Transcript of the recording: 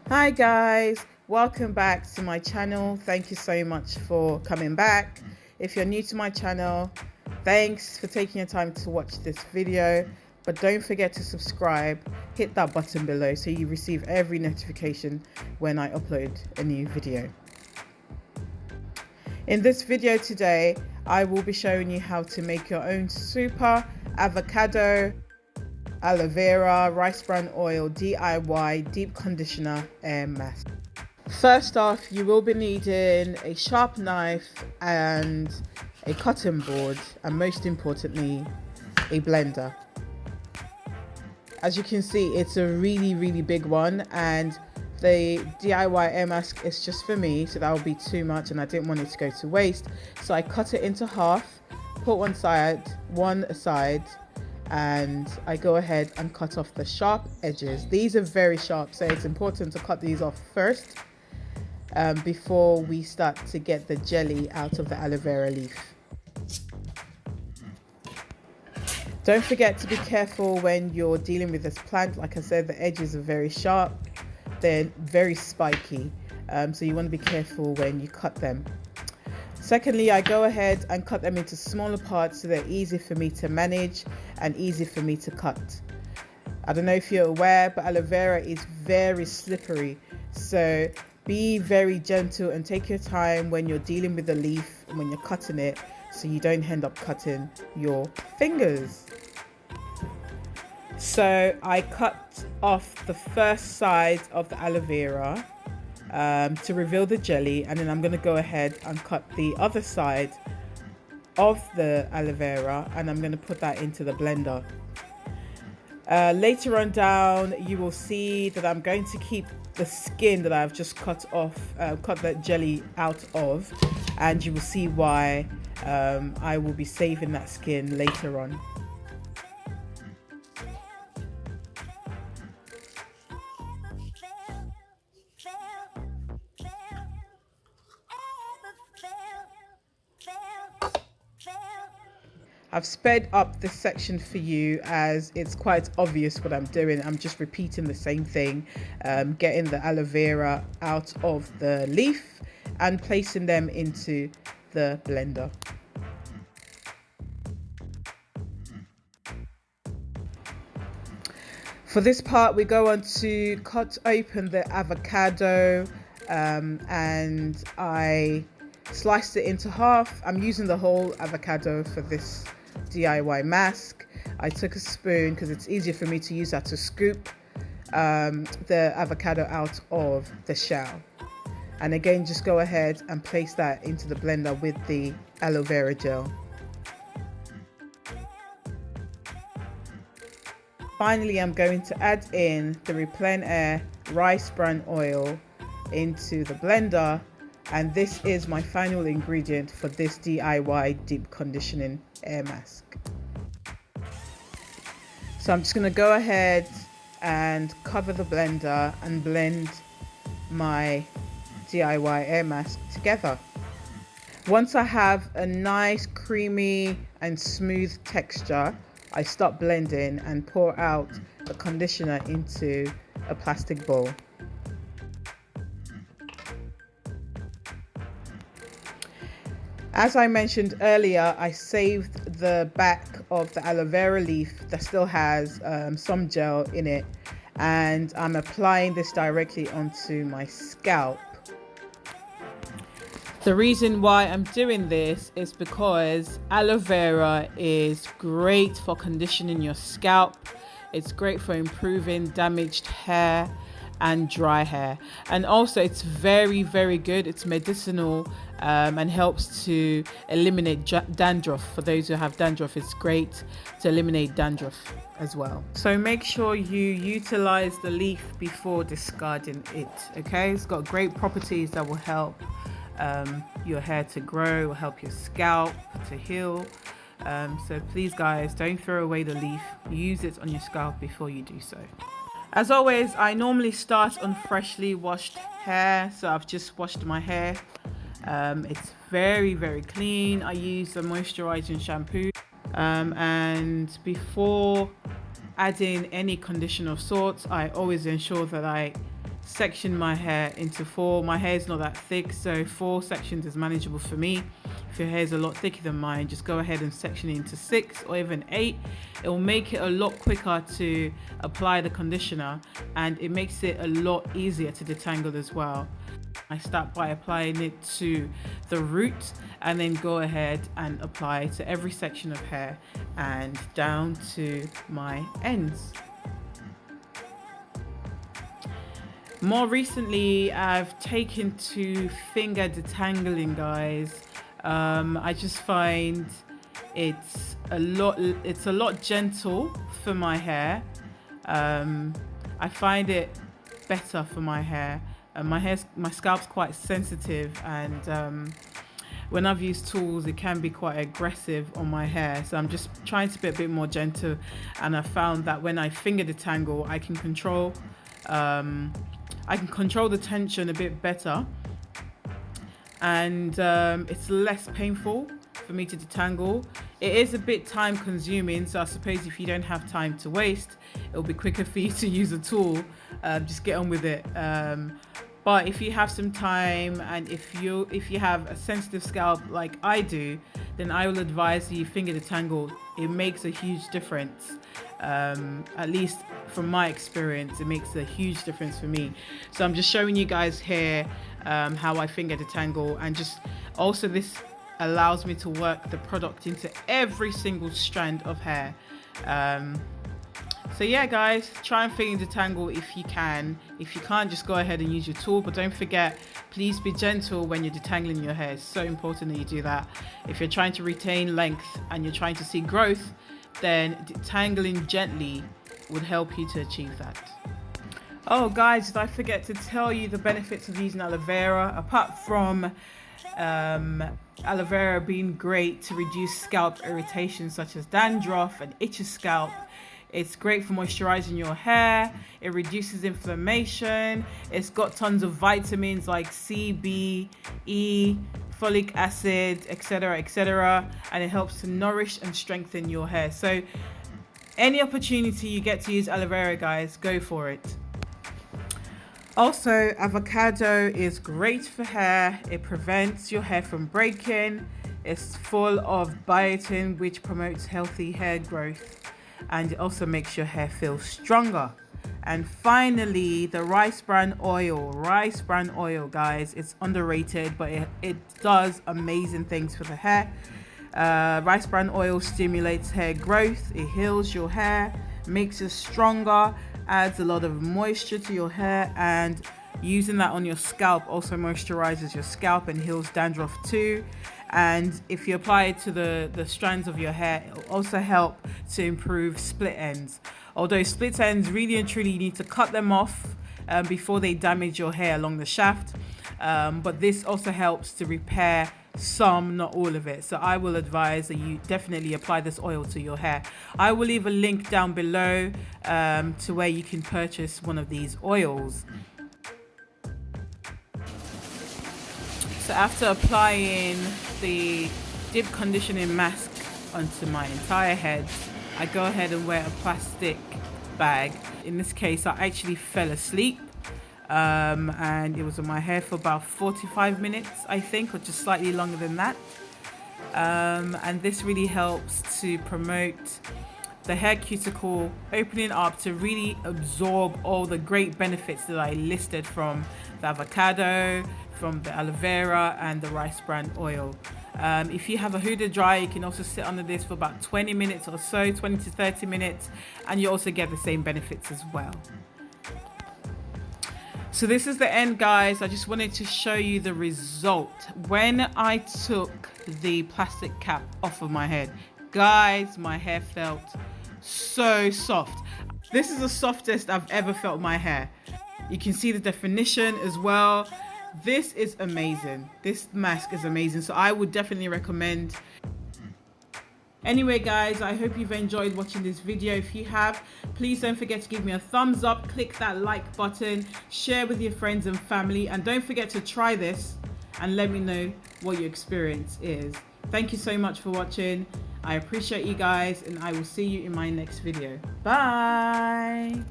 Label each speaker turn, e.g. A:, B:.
A: Hi guys, welcome back to my channel. Thank you so much for coming back. If you're new to my channel, thanks for taking your time to watch this video, but don't forget to subscribe. Hit that button below so you receive every notification when I upload a new video. In this video today, I will be showing you how to make your own super avocado aloe vera rice bran oil DIY deep conditioner air mask. First off, you will be needing a sharp knife and a cutting board, and most importantly a blender. As you can see, it's a really big one, and the DIY air mask is just for me, so that will be too much and I didn't want it to go to waste. So I cut it into half, put one aside, and I go ahead and cut off the sharp edges. These are very sharp, so it's important to cut these off first before we start to get the jelly out of the aloe vera leaf. Don't forget to be careful when you're dealing with this plant. Like I said, the edges are very sharp, they're very spiky, so you want to be careful when you cut them. Secondly, I go ahead and cut them into smaller parts so they're easy for me to manage and easy for me to cut. I don't know if you're aware, but aloe vera is very slippery, so be very gentle and take your time when you're dealing with the leaf and when you're cutting it, so you don't end up cutting your fingers. So I cut off the first side of the aloe vera to reveal the jelly, and then I'm going to go ahead and cut the other side of the aloe vera, and I'm going to put that into the blender. Later on down, you will see that I'm going to keep the skin that I've just cut off, cut that jelly out of, and you will see why. I will be saving that skin later on. I've sped up this section for you as it's quite obvious what I'm doing. I'm just repeating the same thing, getting the aloe vera out of the leaf and placing them into the blender. For this part, we go on to cut open the avocado, and I sliced it into half. I'm using the whole avocado for this DIY mask. I took a spoon because it's easier for me to use that to scoop the avocado out of the shell. And again, just go ahead and place that into the blender with the aloe vera gel. Finally, I'm going to add in the Replen Air rice bran oil into the blender, and this is my final ingredient for this DIY deep conditioning air mask. So I'm just going to go ahead and cover the blender and blend my DIY air mask together. Once I have a nice creamy and smooth texture, I stop blending and pour out the conditioner into a plastic bowl. As I mentioned earlier, I saved the back of the aloe vera leaf that still has some gel in it, and I'm applying this directly onto my scalp. The reason why I'm doing this is because aloe vera is great for conditioning your scalp. It's great for improving damaged hair and dry hair, and also it's very good. It's medicinal and helps to eliminate dandruff. For those who have dandruff, it's great to eliminate dandruff as well. So make sure you utilize the leaf before discarding it. Okay, it's got great properties that will help your hair to grow, will help your scalp to heal. So please guys, don't throw away the leaf. Use it on your scalp before you do so. As always, I normally start on freshly washed hair, so I've just washed my hair. It's very clean. I use a moisturizing shampoo, and before adding any conditioner of sorts, I always ensure that I section my hair into 4. My hair is not that thick, so 4 sections is manageable for me. If your hair is a lot thicker than mine, just go ahead and section it into 6 or even 8. It will make it a lot quicker to apply the conditioner, and it makes it a lot easier to detangle as well. I start by applying it to the root and then go ahead and apply to every section of hair and down to my ends. More recently, I've taken to finger detangling, guys. I just find it's a lot gentle for my hair. I find it better for my hair. My scalp's quite sensitive, and when I've used tools, it can be quite aggressive on my hair. So I'm just trying to be a bit more gentle, and I found that when I finger detangle, I can control the tension a bit better, and it's less painful for me to detangle. It is a bit time consuming, so I suppose if you don't have time to waste, it'll be quicker for you to use a tool. Just get on with it. But if you have some time, and if you have a sensitive scalp like I do, then I will advise you finger detangle. It makes a huge difference. At least from my experience, it makes a huge difference for me. So I'm just showing you guys here how I finger detangle, and just also this allows me to work the product into every single strand of hair. So yeah, guys, try and finger detangle if you can. If you can't, just go ahead and use your tool, but don't forget, please be gentle when you're detangling your hair. It's so important that you do that. If you're trying to retain length and you're trying to see growth, then detangling gently would help you to achieve that. Oh guys, did I forget to tell you the benefits of using aloe vera? Apart from aloe vera being great to reduce scalp irritation such as dandruff and itchy scalp, it's great for moisturizing your hair. It reduces inflammation. It's got tons of vitamins like C, B, E, folic acid, etc., etc., and it helps to nourish and strengthen your hair. So any opportunity you get to use aloe vera, guys, go for it. Also, avocado is great for hair. It prevents your hair from breaking. It's full of biotin, which promotes healthy hair growth, and it also makes your hair feel stronger. And finally, the rice bran oil. Rice bran oil, guys, it's underrated, but it does amazing things for the hair. Rice bran oil stimulates hair growth. It heals your hair, makes it stronger, adds a lot of moisture to your hair, and using that on your scalp also moisturizes your scalp and heals dandruff too. And if you apply it to the strands of your hair, it will also help to improve split ends. Although split ends, really and truly, you need to cut them off before they damage your hair along the shaft. But this also helps to repair some, not all of it. So I will advise that you definitely apply this oil to your hair. I will leave a link down below to where you can purchase one of these oils. So after applying the deep conditioning mask onto my entire head, I go ahead and wear a plastic bag. In this case, I actually fell asleep, and it was on my hair for about 45 minutes, I think, or just slightly longer than that. And this really helps to promote the hair cuticle opening up to really absorb all the great benefits that I listed from the avocado, from the aloe vera, and the rice bran oil. If you have a hooded dryer, you can also sit under this for about 20 minutes or so, 20 to 30 minutes, and you also get the same benefits as well. So this is the end, guys. I just wanted to show you the result when I took the plastic cap off of my head. Guys, my hair felt so soft. This is the softest I've ever felt my hair. You can see the definition as well. This is amazing. This mask is amazing. So I would definitely recommend. Anyway, guys, I hope you've enjoyed watching this video. If you have, please don't forget to give me a thumbs up, click that like button, share with your friends and family, and don't forget to try this and let me know what your experience is. Thank you so much for watching. I appreciate you guys, and I will see you in my next video. Bye.